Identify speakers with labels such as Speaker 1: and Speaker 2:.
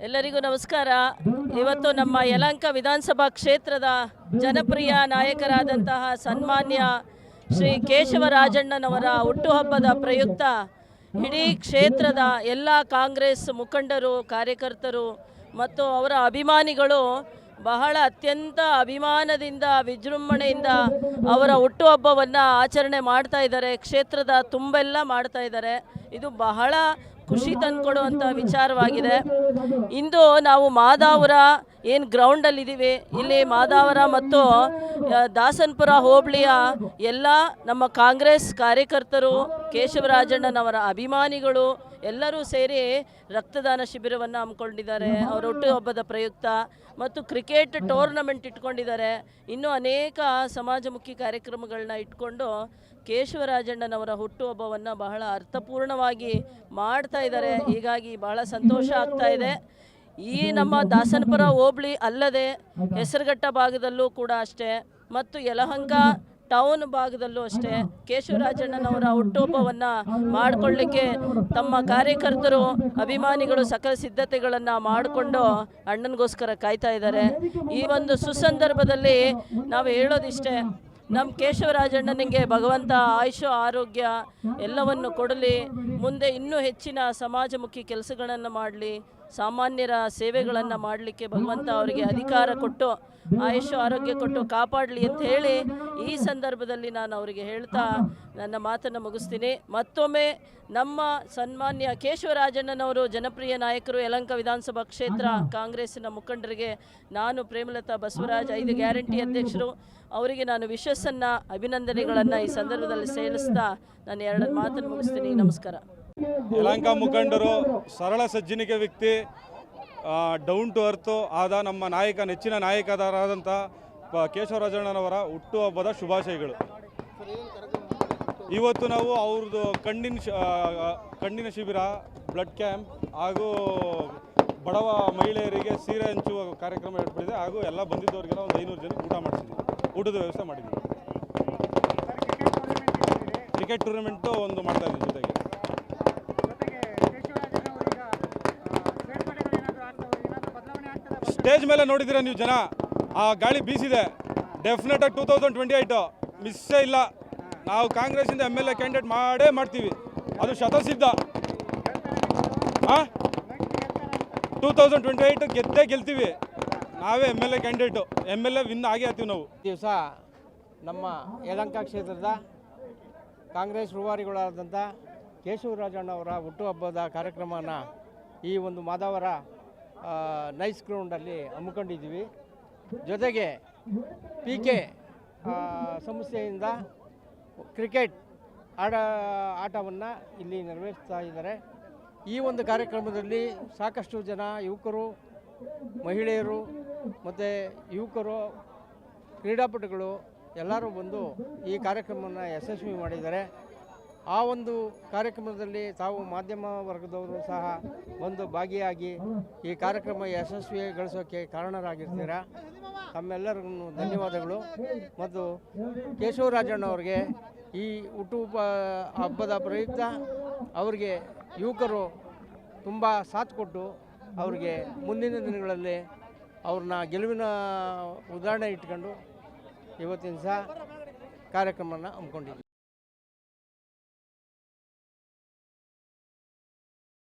Speaker 1: ಎಲ್ಲರಿಗೂ ನಮಸ್ಕಾರ. ಇವತ್ತು ನಮ್ಮ ಯಲಹಂಕ ವಿಧಾನಸಭಾ ಕ್ಷೇತ್ರದ ಜನಪ್ರಿಯ ನಾಯಕರಾದಂತಹ ಸನ್ಮಾನ್ಯ ಶ್ರೀ ಕೇಶವರಾಜಣ್ಣನವರ ಹುಟ್ಟುಹಬ್ಬದ ಪ್ರಯುಕ್ತ ಇಡೀ ಕ್ಷೇತ್ರದ ಎಲ್ಲ ಕಾಂಗ್ರೆಸ್ ಮುಖಂಡರು, ಕಾರ್ಯಕರ್ತರು ಮತ್ತು ಅವರ ಅಭಿಮಾನಿಗಳು ಬಹಳ ಅತ್ಯಂತ ಅಭಿಮಾನದಿಂದ, ವಿಜೃಂಭಣೆಯಿಂದ ಅವರ ಹುಟ್ಟುಹಬ್ಬವನ್ನು ಆಚರಣೆ ಮಾಡ್ತಾ ಇದ್ದಾರೆ. ಕ್ಷೇತ್ರದ ತುಂಬೆಲ್ಲ ಮಾಡ್ತಾ ಇದ್ದಾರೆ. ಇದು ಬಹಳ ಖುಷಿ ತಂದುಕೊಡುವಂಥ ವಿಚಾರವಾಗಿದೆ. ಇಂದು ನಾವು ಮಾದಾವರ ಏನು ಗ್ರೌಂಡಲ್ಲಿದ್ದೀವಿ, ಇಲ್ಲಿ ಮಾದಾವರ ಮತ್ತು ದಾಸನಪುರ ಹೋಬಳಿಯ ಎಲ್ಲ ನಮ್ಮ ಕಾಂಗ್ರೆಸ್ ಕಾರ್ಯಕರ್ತರು, ಕೇಶವರಾಜಣ್ಣನವರ ಅಭಿಮಾನಿಗಳು ಎಲ್ಲರೂ ಸೇರಿ ರಕ್ತದಾನ ಶಿಬಿರವನ್ನು ಹಮ್ಮಿಕೊಂಡಿದ್ದಾರೆ ಅವರ ಹುಟ್ಟುಹಬ್ಬದ ಪ್ರಯುಕ್ತ. ಮತ್ತು ಕ್ರಿಕೆಟ್ ಟೂರ್ನಮೆಂಟ್ ಇಟ್ಕೊಂಡಿದ್ದಾರೆ. ಇನ್ನೂ ಅನೇಕ ಸಮಾಜಮುಖಿ ಕಾರ್ಯಕ್ರಮಗಳನ್ನ ಇಟ್ಕೊಂಡು ಕೇಶವರಾಜಣ್ಣನವರ ಹುಟ್ಟುಹಬ್ಬವನ್ನು ಬಹಳ ಅರ್ಥಪೂರ್ಣವಾಗಿ ಮಾಡ್ತಾ ಇದ್ದಾರೆ. ಹೀಗಾಗಿ ಬಹಳ ಸಂತೋಷ ಆಗ್ತಾ ಇದೆ. ಈ ನಮ್ಮ ದಾಸನಪುರ ಹೋಬಳಿ ಅಲ್ಲದೆ ಹೆಸರುಘಟ್ಟ ಭಾಗದಲ್ಲೂ ಕೂಡ ಅಷ್ಟೇ, ಮತ್ತು ಯಲಹಂಕ ಟೌನ್ ಭಾಗದಲ್ಲೂ ಅಷ್ಟೇ ಕೇಶವರಾಜಣ್ಣನವರ ಹುಟ್ಟುಹಬ್ಬವನ್ನು ಮಾಡಿಕೊಳ್ಳಿಕ್ಕೆ ತಮ್ಮ ಕಾರ್ಯಕರ್ತರು, ಅಭಿಮಾನಿಗಳು ಸಕಲ ಸಿದ್ಧತೆಗಳನ್ನು ಮಾಡಿಕೊಂಡು ಅಣ್ಣನಿಗೋಸ್ಕರ ಕಾಯ್ತಾ ಇದ್ದಾರೆ. ಈ ಒಂದು ಸುಸಂದರ್ಭದಲ್ಲಿ ನಾವು ಹೇಳೋದಿಷ್ಟೇ, ನಮ್ಮ ಕೇಶವರಾಜಣ್ಣನಿಗೆ ಭಗವಂತ ಆಯುಷ್ಯ ಆರೋಗ್ಯ ಎಲ್ಲವನ್ನು ಕೊಡಲಿ, ಮುಂದೆ ಇನ್ನೂ ಹೆಚ್ಚಿನ ಸಮಾಜಮುಖಿ ಕೆಲಸಗಳನ್ನು ಮಾಡಲಿ, ಸಾಮಾನ್ಯರ ಸೇವೆಗಳನ್ನು ಮಾಡಲಿಕ್ಕೆ ಭಗವಂತ ಅವರಿಗೆ ಅಧಿಕಾರ ಕೊಟ್ಟು ಆಯುಷ್ಯ ಆರೋಗ್ಯ ಕೊಟ್ಟು ಕಾಪಾಡಲಿ ಅಂತ ಹೇಳಿ ಈ ಸಂದರ್ಭದಲ್ಲಿ ನಾನು ಅವರಿಗೆ ಹೇಳ್ತಾ ನನ್ನ ಮಾತನ್ನು ಮುಗಿಸ್ತೀನಿ. ಮತ್ತೊಮ್ಮೆ ನಮ್ಮ ಸನ್ಮಾನ್ಯ ಕೇಶವರಾಜಣ್ಣನವರು ಜನಪ್ರಿಯ ನಾಯಕರು, ಯಲಹಂಕ ವಿಧಾನಸಭಾ ಕ್ಷೇತ್ರ ಕಾಂಗ್ರೆಸ್ಸಿನ ಮುಖಂಡರಿಗೆ ನಾನು, ಪ್ರೇಮಲತಾ ಬಸವರಾಜ್ 5 ಗ್ಯಾರಂಟಿ ಅಧ್ಯಕ್ಷರು, ಅವರಿಗೆ ನಾನು ವಿಶ್ವಸನ್ನ ಅಭಿನಂದನೆಗಳನ್ನು ಈ ಸಂದರ್ಭದಲ್ಲಿ ಸೇರಿಸ್ತಾ ನಾನು 2 ಮಾತನ್ನು ಮುಗಿಸ್ತೀನಿ. ನಮಸ್ಕಾರ.
Speaker 2: ಯಲಹಂಕ ಮುಖಂಡರು, ಸರಳ ಸಜ್ಜನಿಕೆ ವ್ಯಕ್ತಿ, ಡೌನ್ ಟು ಅರ್ತ್ ಆದ ನಮ್ಮ ನೆಚ್ಚಿನ ನಾಯಕರಾದಂಥ ಕೇಶವರಾಜಣ್ಣನವರ ಹುಟ್ಟುಹಬ್ಬದ ಶುಭಾಶಯಗಳು. ಇವತ್ತು ನಾವು ಅವ್ರದ್ದು ಕಣ್ಣಿನ ಶಿಬಿರ, ಬ್ಲಡ್ ಕ್ಯಾಂಪ್ ಹಾಗೂ ಬಡವ ಮಹಿಳೆಯರಿಗೆ ಸೀರೆ ಹಂಚುವ ಕಾರ್ಯಕ್ರಮ ಏರ್ಪಡಿದೆ. ಹಾಗೂ ಎಲ್ಲ ಬಂದಿದ್ದವರಿಗೆಲ್ಲ ಒಂದು 500 ಜನಕ್ಕೆ ಊಟ ಮಾಡಿಸಿದ್ವಿ, ಊಟದ ವ್ಯವಸ್ಥೆ ಮಾಡಿದ್ವಿ. ಕ್ರಿಕೆಟ್ ಟೂರ್ನಮೆಂಟು ಒಂದು ಮಾಡ್ತಾ ಇದ್ದೀವಿ ಜೊತೆಗೆ. ಸ್ಟೇಜ್ ಮೇಲೆ ನೋಡಿದ್ದೀರಾ ನೀವು ಜನ, ಆ ಗಾಳಿ ಬೀಸಿದೆ. ಡೆಫಿನೆಟಾಗಿ 2028 ಮಿಸ್ಸೇ ಇಲ್ಲ. ನಾವು ಕಾಂಗ್ರೆಸ್ಸಿಂದ MLA ಕ್ಯಾಂಡಿಡೇಟ್ ಮಾಡೇ ಮಾಡ್ತೀವಿ, ಅದು ಶತಸಿದ್ಧ. 2028 ಗೆದ್ದೇ ಗೆಲ್ತೀವಿ. ನಾವೇ MLA ಕ್ಯಾಂಡಿಡೇಟು, MLA ವಿನ್ ಆಗೇ ಆಗ್ತೀವಿ ನಾವು.
Speaker 3: ದಿವಸ ನಮ್ಮ ಯಲಹಂಕ ಕ್ಷೇತ್ರದ ಕಾಂಗ್ರೆಸ್ ರೂವಾರಿಗಳಾದಂಥ ಕೇಶವರಾಜಣ್ಣವರ ಹುಟ್ಟುಹಬ್ಬದ ಕಾರ್ಯಕ್ರಮನ ಈ ಒಂದು ಮಾದಾವರ ನೈಸ್ ಗ್ರೌಂಡಲ್ಲಿ ಹಮ್ಮಿಕೊಂಡಿದ್ದೀವಿ. ಜೊತೆಗೆ PK ಸಂಸ್ಥೆಯಿಂದ ಕ್ರಿಕೆಟ್ ಆಟವನ್ನು ಇಲ್ಲಿ ನೆರವೇರಿಸ್ತಾ ಇದ್ದಾರೆ. ಈ ಒಂದು ಕಾರ್ಯಕ್ರಮದಲ್ಲಿ ಸಾಕಷ್ಟು ಜನ ಯುವಕರು, ಮಹಿಳೆಯರು ಮತ್ತು ಯುವಕರು, ಕ್ರೀಡಾಪಟುಗಳು ಎಲ್ಲರೂ ಬಂದು ಈ ಕಾರ್ಯಕ್ರಮವನ್ನು ಯಶಸ್ವಿ ಮಾಡಿದ್ದಾರೆ. ಆ ಒಂದು ಕಾರ್ಯಕ್ರಮದಲ್ಲಿ ತಾವು ಮಾಧ್ಯಮ ವರ್ಗದವರು ಸಹ ಬಂದು ಭಾಗಿಯಾಗಿ ಈ ಕಾರ್ಯಕ್ರಮ ಯಶಸ್ವಿಗೊಳಿಸೋಕ್ಕೆ ಕಾರಣರಾಗಿರ್ತೀರಾ. ತಮ್ಮೆಲ್ಲರಿಗೂ ಧನ್ಯವಾದಗಳು. ಮತ್ತು ಕೇಶವರಾಜಣ್ಣವ್ರಿಗೆ ಈ ಹುಟ್ಟುಹಬ್ಬ ಹಬ್ಬದ ಪ್ರಯುಕ್ತ ಅವರಿಗೆ ಯುವಕರು ತುಂಬ ಸಾಥ್ ಕೊಟ್ಟು ಅವರಿಗೆ ಮುಂದಿನ ದಿನಗಳಲ್ಲಿ ಅವ್ರನ್ನ ಗೆಲುವಿನ ಉದಾಹರಣೆ ಇಟ್ಕೊಂಡು ಇವತ್ತಿನ ಸಹ ಕಾರ್ಯಕ್ರಮವನ್ನು ಹಮ್ಮಿಕೊಂಡಿದ್ದೀವಿ.